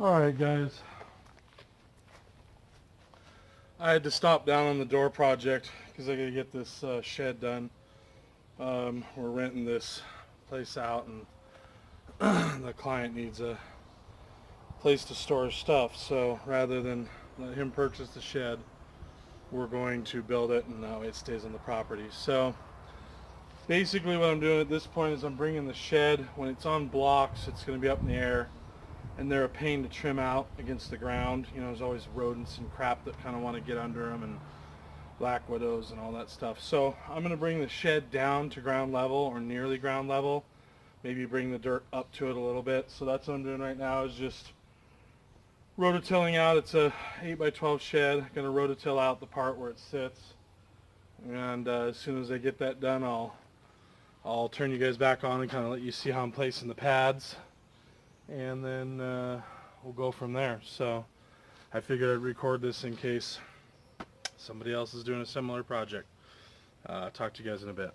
Alright guys, I had to stop down on the door project because I gotta get this shed done. We're renting this place out and the client needs a place to store his stuff, so rather than let him purchase the shed, we're going to build it, and that way it stays on the property. So basically what I'm doing at this point is I'm bringing the shed, when it's on blocks it's going to be up in the air, and they're a pain to trim out against the ground. You know, there's always rodents and crap that kind of want to get under them, and black widows and all that stuff. So I'm going to bring the shed down to ground level, or nearly ground level, maybe bring the dirt up to it a little bit. So that's what I'm doing right now, is just rototilling out. It's a 8x12 shed. I'm going to rototill out the part where it sits, and as soon as I get that done, I'll turn you guys back on and kind of let you see how I'm placing the pads, and then we'll go from there. So I figured I'd record this in case somebody else is doing a similar project. Talk to you guys in a bit.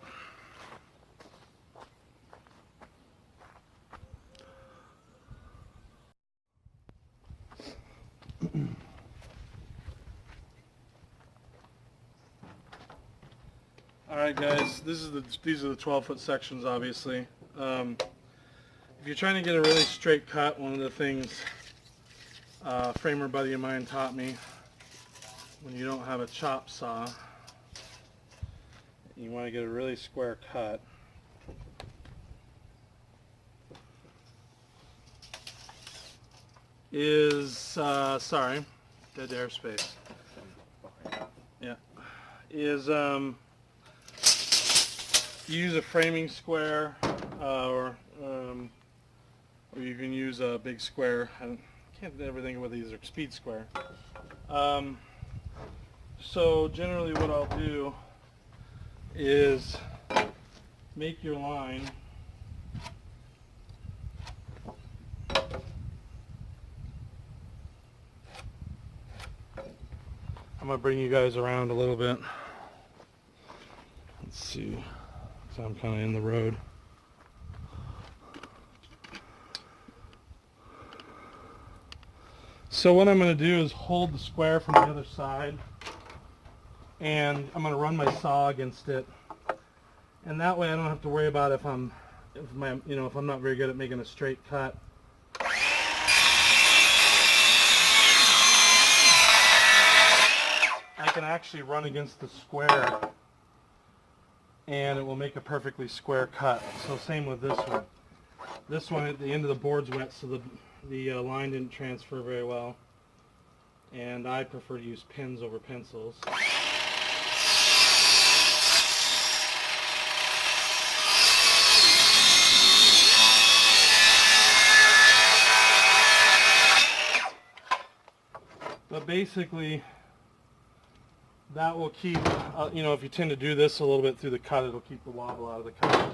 Alright guys, these are the 12-foot sections, obviously. If you're trying to get a really straight cut, one of the things a framer buddy of mine taught me, when you don't have a chop saw, you want to get a really square cut. Sorry, dead airspace. Yeah. Use a framing square, or you can use a big square. I can't ever think of what these are. Speed square. So generally what I'll do is make your line I'm going to bring you guys around a little bit. Let's see. So I'm kind of in the road. So what I'm going to do is hold the square from the other side, and I'm going to run my saw against it, and that way I don't have to worry about if I'm not very good at making a straight cut. I can actually run against the square and it will make a perfectly square cut. So same with this one. This one, at the end of the board's wet, so the line didn't transfer very well, and I prefer to use pins over pencils. But basically, that will keep, if you tend to do this a little bit through the cut, it'll keep the wobble out of the cut.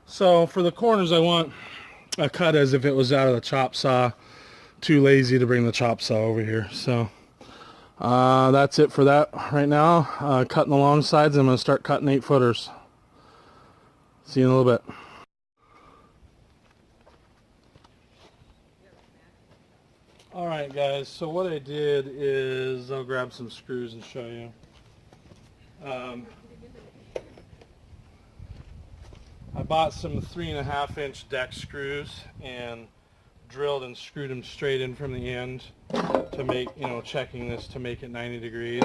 So for the corners, I want a cut as if it was out of the chop saw. Too lazy to bring the chop saw over here. So that's it for that right now. Cutting the long sides, I'm going to start cutting 8-footers. See you in a little bit. Alright guys, so what I did is, I'll grab some screws and show you. I bought some 3.5-inch deck screws and drilled and screwed them straight in from the end to make, checking this to make it 90 degrees.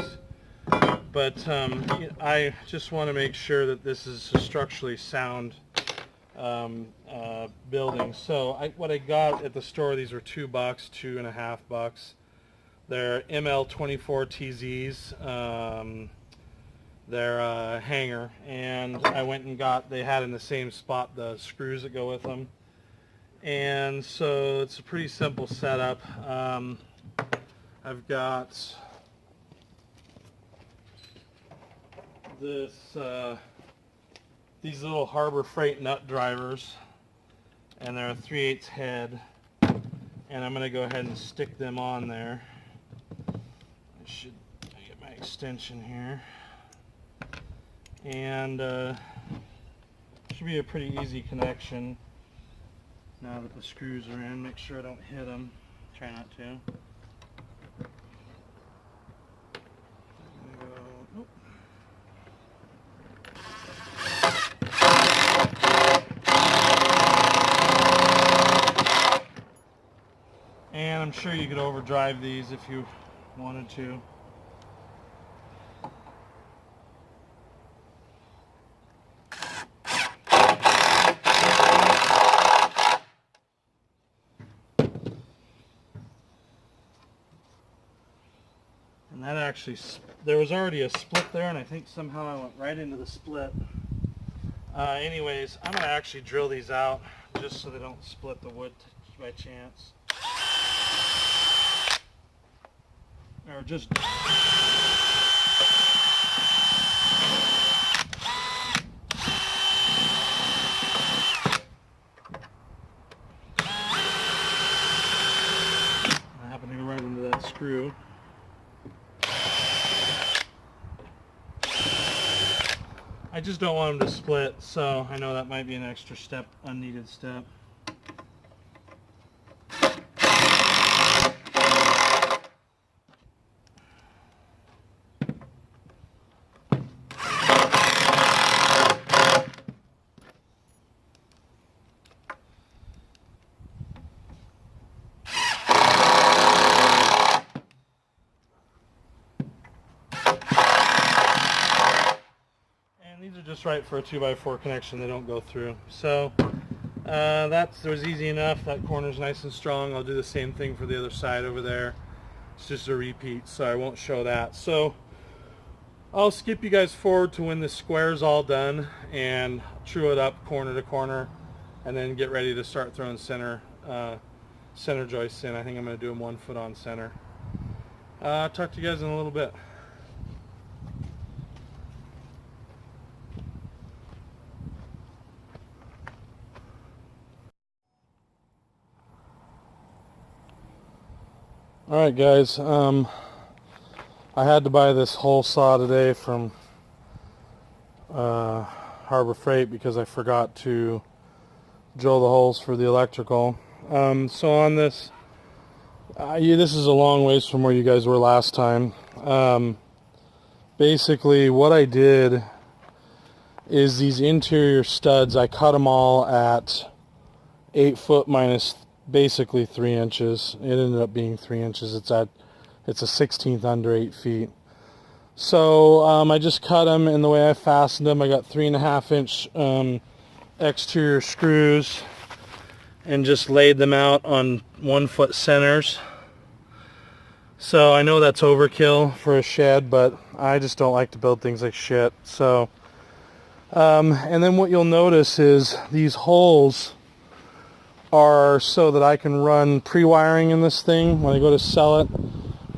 But I just want to make sure that this is a structurally sound building. So what I got at the store, these were $2, $2.50. They're ML24TZs. They're a hanger, and I went and they had in the same spot the screws that go with them. And so it's a pretty simple setup. I've got these little Harbor Freight nut drivers, and they're a 3/8 head, and I'm going to go ahead and stick them on there. I get my extension here, and should be a pretty easy connection now that the screws are in. Make sure I don't hit them. try not to. Nope. And I'm sure you could overdrive these if you wanted to. And that actually, there was already a split there, and I think somehow I went right into the split. Anyways, I'm going to actually drill these out just so they don't split the wood by chance. Or just... I happen to go right into that screw. I just don't want them to split, so I know that might be an extra step, unneeded step. These are just right for a 2x4 connection. They don't go through. So that was easy enough. That corner's nice and strong. I'll do the same thing for the other side over there. It's just a repeat, so I won't show that. So I'll skip you guys forward to when the square's all done and true it up corner to corner, and then get ready to start throwing center joists in. I think I'm going to do them 1 foot on center. I'll talk to you guys in a little bit. Alright guys, I had to buy this hole saw today from Harbor Freight because I forgot to drill the holes for the electrical. So on this, this is a long ways from where you guys were last time. Basically what I did is these interior studs, I cut them all at 8 foot minus basically 3 inches. It ended up being 3 inches. It's a 16th under 8 feet. So I just cut them, and the way I fastened them, I got 3.5 inch exterior screws and just laid them out on 1 foot centers. So I know that's overkill for a shed, but I just don't like to build things like shit. So and then what you'll notice is these holes are so that I can run pre-wiring in this thing when I go to sell it.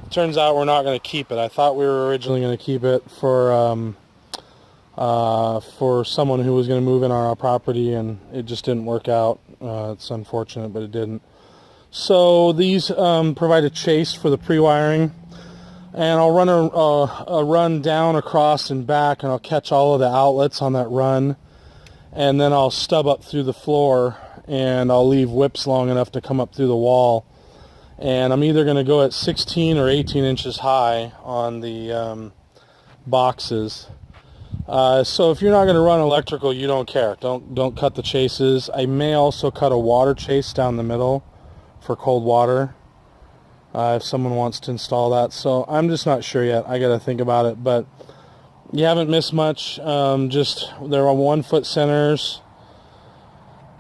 Turns out we're not going to keep it. I thought we were originally going to keep it for someone who was going to move in on our property, and it just didn't work out. It's unfortunate, but it didn't. So these provide a chase for the pre-wiring, and I'll run a run down, across, and back, and I'll catch all of the outlets on that run, and then I'll stub up through the floor, and I'll leave whips long enough to come up through the wall. And I'm either going to go at 16 or 18 inches high on the boxes. So if you're not going to run electrical, you don't care. Don't cut the chases. I may also cut a water chase down the middle for cold water if someone wants to install that. So I'm just not sure yet. I got to think about it. But you haven't missed much. Just there are 1 foot centers.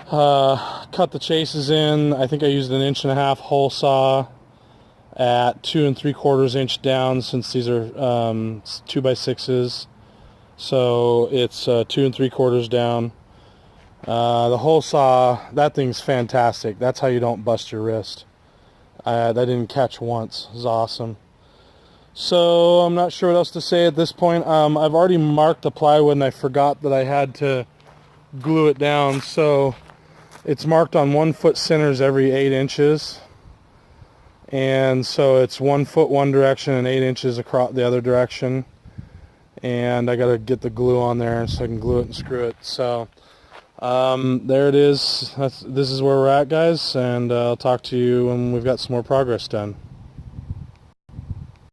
Cut the chases in. I think I used an 1.5 inch hole saw at 2 3/4 inch down, since these are 2x6s. So it's 2 3/4 down. The hole saw, that thing's fantastic. That's how you don't bust your wrist. That didn't catch once. It was awesome. So I'm not sure what else to say at this point. I've already marked the plywood, and I forgot that I had to glue it down. So it's marked on 1 foot centers every 8 inches. And so it's 1 foot one direction and 8 inches across the other direction. And I got to get the glue on there so I can glue it and screw it. So There it is. This is where we're at, guys, and I'll talk to you when we've got some more progress done.